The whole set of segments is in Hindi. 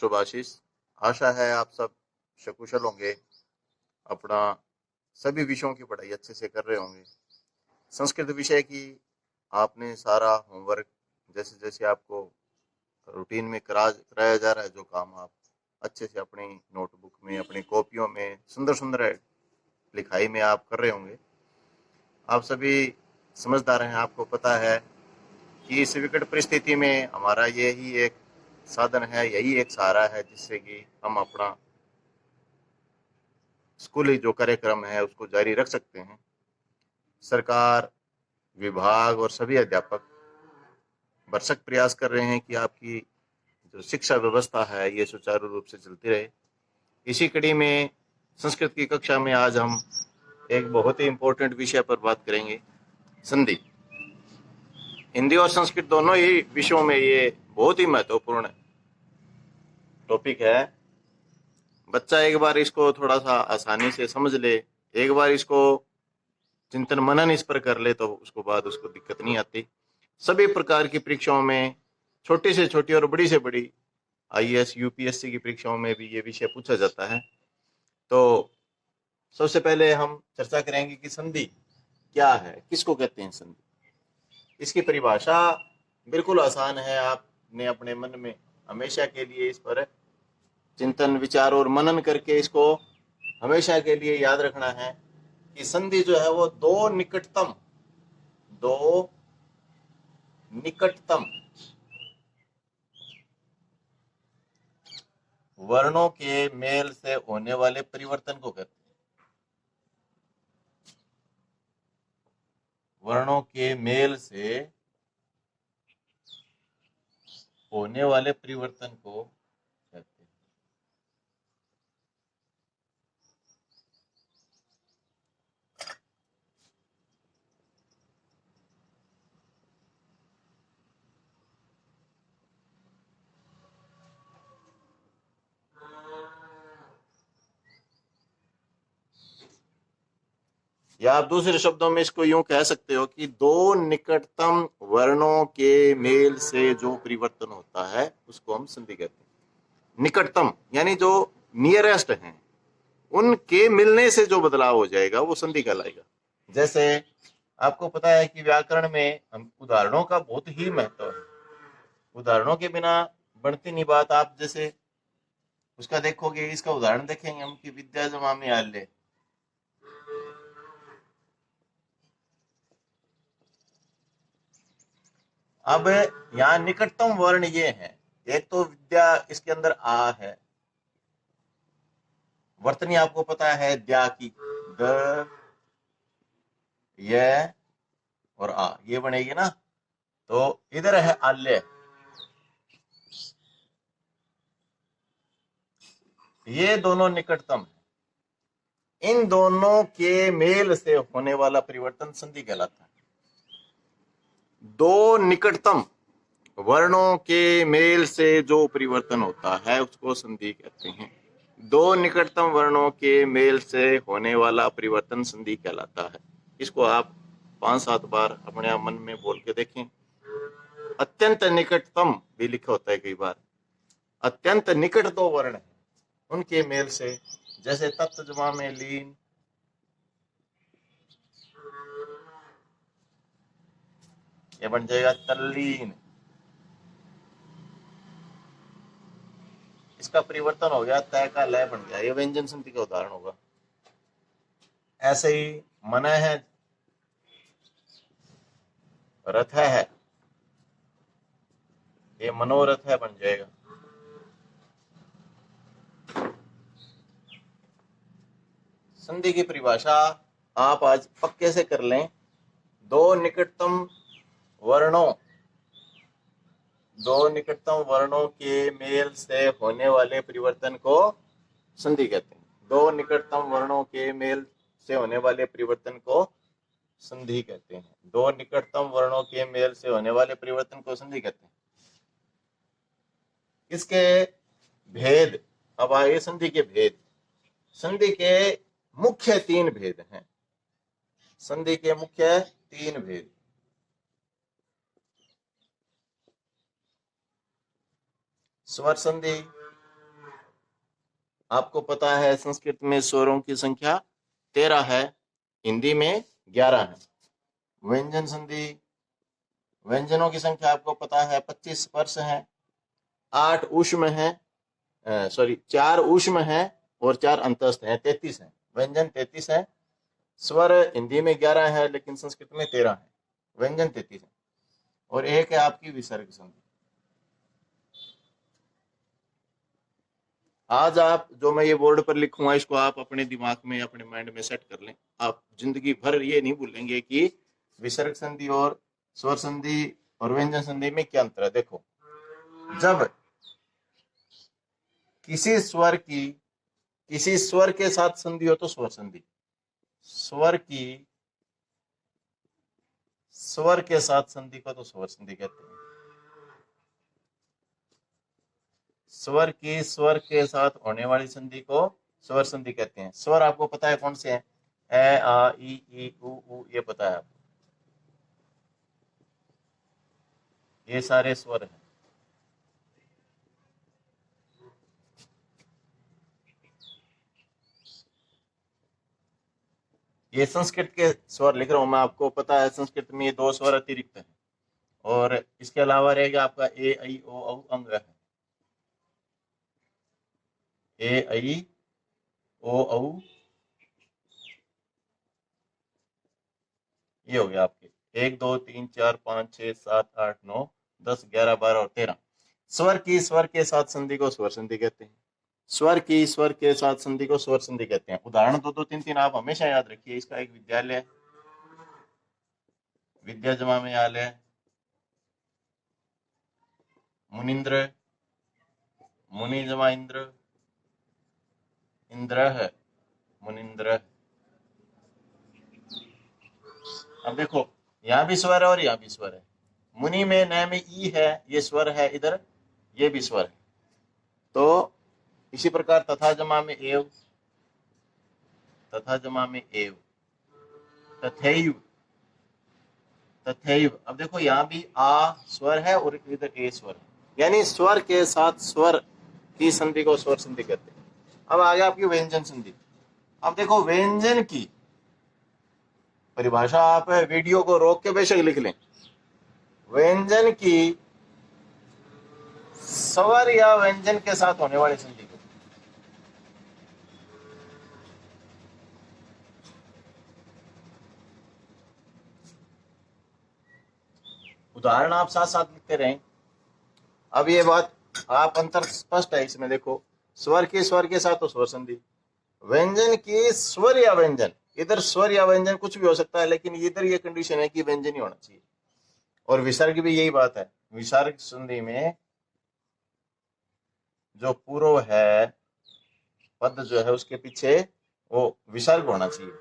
शुभाशीष। आशा है आप सब सकुशल होंगे, अपना सभी विषयों की पढ़ाई अच्छे से कर रहे होंगे। संस्कृत विषय की आपने सारा होमवर्क जैसे जैसे आपको रूटीन में कराया जा रहा है, जो काम आप अच्छे से अपनी नोटबुक में, अपनी कॉपियों में सुंदर सुंदर लिखाई में आप कर रहे होंगे। आप सभी समझदार हैं, आपको पता है कि इस विकट परिस्थिति में हमारा यही एक साधन है, यही एक सहारा है जिससे कि हम अपना स्कूली जो कार्यक्रम है उसको जारी रख सकते हैं। सरकार, विभाग और सभी अध्यापक भरसक प्रयास कर रहे हैं कि आपकी जो शिक्षा व्यवस्था है ये सुचारू रूप से चलती रहे। इसी कड़ी में संस्कृत की कक्षा में आज हम एक बहुत ही इम्पोर्टेंट विषय पर बात करेंगे, संधि। हिंदी और संस्कृत दोनों ही विषयों में ये बहुत ही महत्वपूर्ण टॉपिक है। बच्चा एक बार इसको थोड़ा सा आसानी से समझ ले, एक बार इसको चिंतन मनन इस पर कर ले तो उसको बाद उसको दिक्कत नहीं आती। सभी प्रकार की परीक्षाओं में, छोटी से छोटी और बड़ी से बड़ी आईएएस यूपीएससी की परीक्षाओं में भी ये विषय पूछा जाता है। तो सबसे पहले हम चर्चा करेंगे कि संधि क्या है, किसको कहते हैं संधि। इसकी परिभाषा बिल्कुल आसान है, आपने अपने मन में हमेशा के लिए इस पर चिंतन, विचार और मनन करके इसको हमेशा के लिए याद रखना है कि संधि जो है वो दो निकटतम वर्णों के मेल से होने वाले परिवर्तन को कहते हैं। वर्णों के मेल से होने वाले परिवर्तन को कहते हैं। या आप दूसरे शब्दों में इसको यूं कह सकते हो कि दो निकटतम वर्णों के मेल से जो परिवर्तन होता है उसको हम संधि कहते हैं। निकटतम यानी जो नियरेस्ट हैं, उनके मिलने से जो बदलाव हो जाएगा वो संधि कहलाएगा। जैसे आपको पता है कि व्याकरण में हम उदाहरणों का बहुत ही महत्व है। उदाहरणों के बिना बढ़ती नहीं बात। आप जैसे उसका देखोगे, इसका उदाहरण देखेंगे हम कि विद्या जमा में आल्य। अब यहाँ निकटतम वर्ण ये है, एक तो विद्या, इसके अंदर आ है, वर्तनी आपको पता है द्या की, द, ये और आ, ये बनेगी ना। तो इधर है आल्य, ये दोनों निकटतम है। इन दोनों के मेल से होने वाला परिवर्तन संधि कहलाता है। दो निकटतम वर्णों के मेल से जो परिवर्तन होता है उसको संधि कहते हैं। दो निकटतम वर्णों के मेल से होने वाला परिवर्तन संधि कहलाता है। इसको आप 5-7 बार अपने आप मन में बोल के देखें। अत्यंत निकटतम भी लिखा होता है कई बार। अत्यंत निकट दो वर्ण है, उनके मेल से, जैसे तत्जमा में लीन, ये बन जाएगा तल्लीन। इसका परिवर्तन हो गया, तय का लय बन गया, ये व्यंजन संधि का उदाहरण होगा। ऐसे ही मन है, रथ है, ये मनोरथ है बन जाएगा। संधि की परिभाषा आप आज पक्के से कर लें। दो निकटतम वर्णों के मेल से होने वाले परिवर्तन को संधि कहते हैं। दो निकटतम वर्णों के मेल से होने वाले परिवर्तन को संधि कहते हैं। दो निकटतम वर्णों के मेल से होने वाले परिवर्तन को संधि कहते हैं। इसके भेद, अब आइए संधि के भेद। संधि के मुख्य 3 भेद हैं। संधि के मुख्य 3 भेद। स्वर संधि, आपको पता है संस्कृत में स्वरों की संख्या 13 है, हिंदी में 11 है। व्यंजन संधि, व्यंजनों की संख्या आपको पता है 25 स्पर्श है, 8 ऊष्म है, 4 ऊष्म है और 4 अंतस्थ है, 33 है। व्यंजन 33 है। स्वर हिंदी में 11 है लेकिन संस्कृत में 13 है। व्यंजन 33 है। और एक है आपकी विसर्ग संधि। आज आप जो मैं ये बोर्ड पर लिखूंगा इसको आप अपने दिमाग में, अपने माइंड में सेट कर लें। आप जिंदगी भर ये नहीं भूलेंगे कि विसर्ग संधि और स्वर संधि और व्यंजन संधि में क्या अंतर है। देखो, जब किसी स्वर के साथ संधि हो तो स्वर संधि, स्वर के साथ संधि को तो स्वर संधि कहते हैं। स्वर के साथ होने वाली संधि को स्वर संधि कहते हैं। स्वर आपको पता है कौन से हैं? ए, आ, ई, उ, ये पता है आपको। ये सारे स्वर हैं। ये संस्कृत के स्वर लिख रहा हूं मैं, आपको पता है संस्कृत में ये 2 स्वर अतिरिक्त है। और इसके अलावा रहेगा आपका ए, आई, ओ, औ अंग है। ए, आई, ओ, औ, ये हो गया आपके 1, 2, 3, 4, 5, 6, 7, 8, 9, 10, 11, 12 और 13। स्वर के साथ संधि को स्वर संधि कहते हैं। स्वर के साथ संधि को स्वर संधि कहते हैं। उदाहरण 2, 2, 3, 3 आप हमेशा याद रखिए। इसका एक विद्यालय, विद्या जमा में आलय, मुनिंद्र, मुनि जमा इंद्र, इंद्र है, मुनिंद्र। अब देखो, यहाँ भी स्वर है और यहाँ भी स्वर है। मुनि में न में ई है, ये स्वर है, इधर ये भी स्वर है। तो इसी प्रकार तथा जमा में एव, तथा जमा में एव, तथैव, तथैव। अब देखो यहाँ भी आ स्वर है और इधर ए स्वर है, यानी स्वर के साथ स्वर की संधि को स्वर संधि कहते हैं। अब आ गया आपकी व्यंजन संधि। अब देखो, व्यंजन की परिभाषा आप वीडियो को रोक के बेशक लिख लें। व्यंजन की स्वर या व्यंजन के साथ होने वाली संधि को, उदाहरण आप साथ साथ लिखते रहें। अब ये बात आप अंतर स्पष्ट है इसमें। देखो, स्वर के साथ तो स्वर संधि, व्यंजन की स्वर या व्यंजन, इधर स्वर या व्यंजन कुछ भी हो सकता है लेकिन इधर ये कंडीशन है कि व्यंजन ही होना चाहिए। और विसर्ग भी यही बात है। विसर्ग संधि में जो पूर्व है पद जो है उसके पीछे वो विसर्ग होना चाहिए।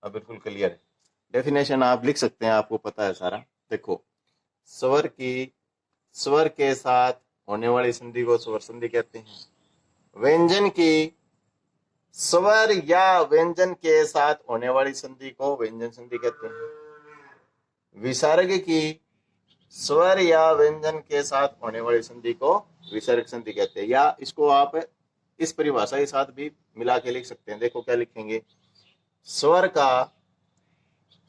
अब बिल्कुल क्लियर है। डेफिनेशन आप लिख सकते हैं, आपको पता है सारा। देखो, स्वर के साथ होने वाली संधि को स्वर संधि कहते हैं। व्यंजन की स्वर या व्यंजन के साथ होने वाली संधि को व्यंजन संधि कहते हैं। विसर्ग की स्वर या व्यंजन के साथ होने वाली संधि को विसर्ग संधि कहते हैं। या इसको आप इस परिभाषा के साथ भी मिला के लिख सकते हैं। देखो क्या लिखेंगे,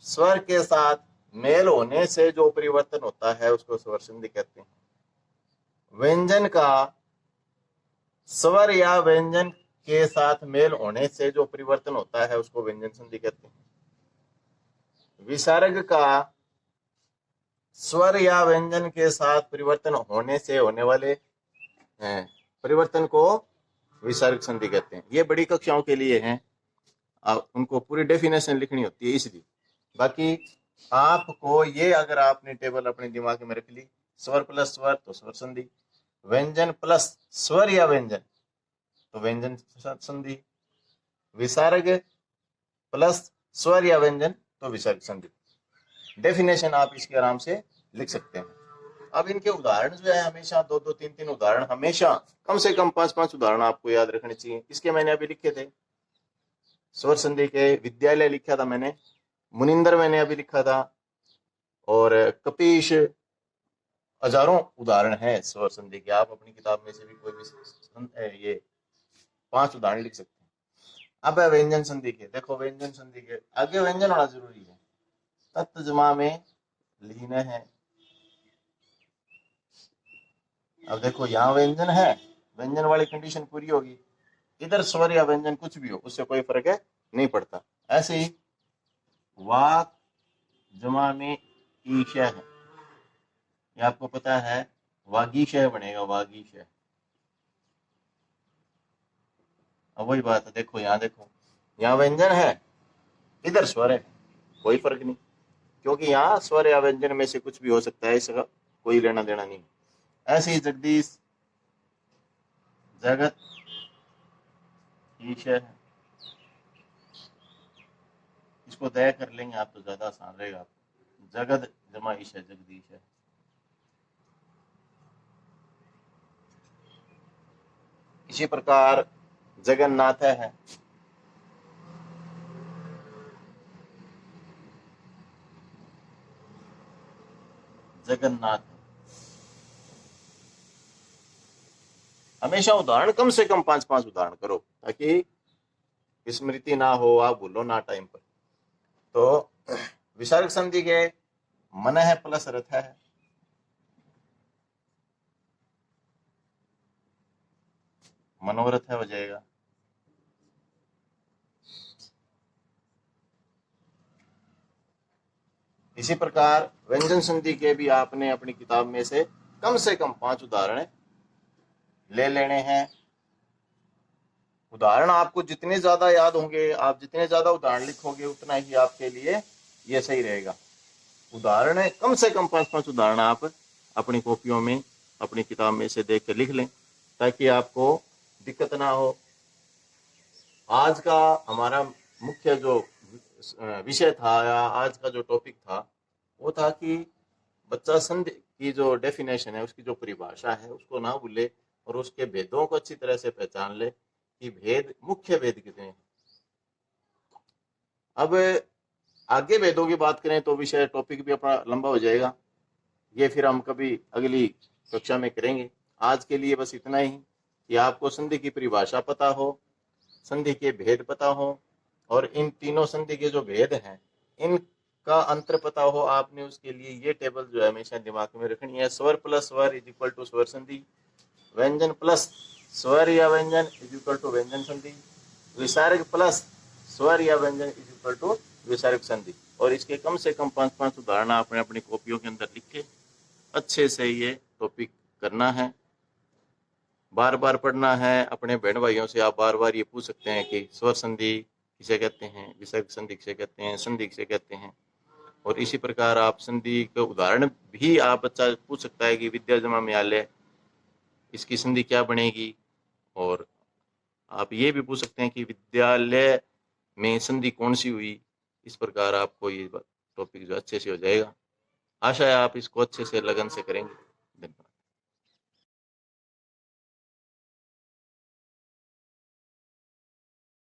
स्वर के साथ मेल होने से जो परिवर्तन होता है उसको स्वर संधि कहते हैं। व्यंजन का स्वर या व्यंजन के साथ मेल होने से जो परिवर्तन होता है उसको व्यंजन संधि कहते हैं। विसर्ग का स्वर या व्यंजन के साथ परिवर्तन होने से होने वाले परिवर्तन को विसर्ग संधि कहते हैं। ये बड़ी कक्षाओं के लिए हैं, उनको पूरी डेफिनेशन लिखनी होती है इसलिए। बाकी आपको ये, अगर आपने टेबल अपने दिमाग में रख ली, स्वर प्लस स्वर तो स्वर संधि, व्यंजन प्लस स्वर या व्यंजन तो व्यंजन संधि, विसर्ग प्लस स्वर या व्यंजन तो विसर्ग संधि। डेफिनेशन आप इसके आराम से लिख सकते हैं। अब इनके उदाहरण जो है हमेशा 2, 2, 3, 3 उदाहरण, हमेशा कम से कम 5, 5 उदाहरण आपको याद रखने चाहिए। इसके मैंने अभी लिखे थे, स्वर संधि के विद्यालय लिखा था मैंने, मुनिंदर मैंने अभी लिखा था, और कपीश, हजारों उदाहरण है स्वर संधि के। आप अपनी किताब में से भी कोई भी ये 5 उदाहरण लिख सकते हैं। अब है व्यंजन संधि के। देखो व्यंजन संधि के आगे व्यंजन होना जरूरी है। तत्त जमा में लीन है। अब देखो यहाँ व्यंजन है, व्यंजन वाली कंडीशन पूरी होगी, इधर स्वर या व्यंजन कुछ भी हो उससे कोई फर्क है नहीं पड़ता। ऐसे ही वाक जमा में ईशा है, ये आपको पता है वागीशय बनेगा, वागीशय। अब वही बात है, देखो यहाँ व्यंजन है, इधर स्वर है, कोई फर्क नहीं, क्योंकि यहाँ स्वर या व्यंजन में से कुछ भी हो सकता है, इसका कोई लेना देना नहीं। ऐसे ही जगदीश जगत ईश है, इसको तय कर लेंगे आप तो ज्यादा आसान रहेगा। जगत जमा ईश है, जगदीश है। इसी प्रकार जगन्नाथ है, जगन्नाथ। हमेशा उदाहरण कम से कम 5-5 उदाहरण करो ताकि स्मृति ना हो, आप भूलो ना टाइम पर। तो विसर्ग संधि के मन है प्लस रथ है, मनोरथ है हो जाएगा। इसी प्रकार व्यंजन संधि के भी आपने अपनी किताब में से कम 5 उदाहरण ले लेने हैं। उदाहरण आपको जितने ज्यादा याद होंगे, आप जितने ज्यादा उदाहरण लिखोगे उतना ही आपके लिए ये सही रहेगा। उदाहरण है कम से कम 5-5 उदाहरण आप अपनी कॉपियों में, अपनी किताब में से देख कर लिख लें ताकि आपको दिक्कत ना हो। आज का हमारा मुख्य जो विषय था या आज का जो टॉपिक था वो था कि बच्चा संधि की जो डेफिनेशन है, उसकी जो परिभाषा है उसको ना भूले और उसके भेदों को अच्छी तरह से पहचान ले कि भेद, मुख्य भेद कितने हैं। अब आगे भेदों की बात करें तो विषय टॉपिक भी अपना लंबा हो जाएगा, ये फिर हम कभी अगली कक्षा में करेंगे। आज के लिए बस इतना ही कि आपको संधि की परिभाषा पता हो, संधि के भेद पता हो और इन तीनों संधि के जो भेद हैं इनका अंतर पता हो। आपने उसके लिए ये टेबल जो है हमेशा दिमाग में रखनी है। स्वर प्लस स्वर इज इक्वल टू स्वर संधि, व्यंजन प्लस स्वर या व्यंजन इज इक्वल टू व्यंजन संधि, विसर्ग प्लस स्वर या व्यंजन इज इक्वल टू विसर्ग संधि। और इसके कम से कम 5-5 उदाहरण आपने अपनी कॉपियों के अंदर लिखे अच्छे से ये टॉपिक करना है, बार बार पढ़ना है। अपने बहन भाइयों से आप बार बार ये पूछ सकते हैं कि स्वर संधि किसे कहते हैं, विसर्ग संधि किसे कहते हैं, संधि किसे कहते हैं। और इसी प्रकार आप संधि के उदाहरण भी आप बच्चा पूछ सकता है कि विद्या जमा न्यायालय इसकी संधि क्या बनेगी। और आप ये भी पूछ सकते हैं कि विद्यालय में संधि कौन सी हुई। इस प्रकार आपको ये टॉपिक जो अच्छे से हो जाएगा। आशा है आप इसको अच्छे से लगन से करेंगे।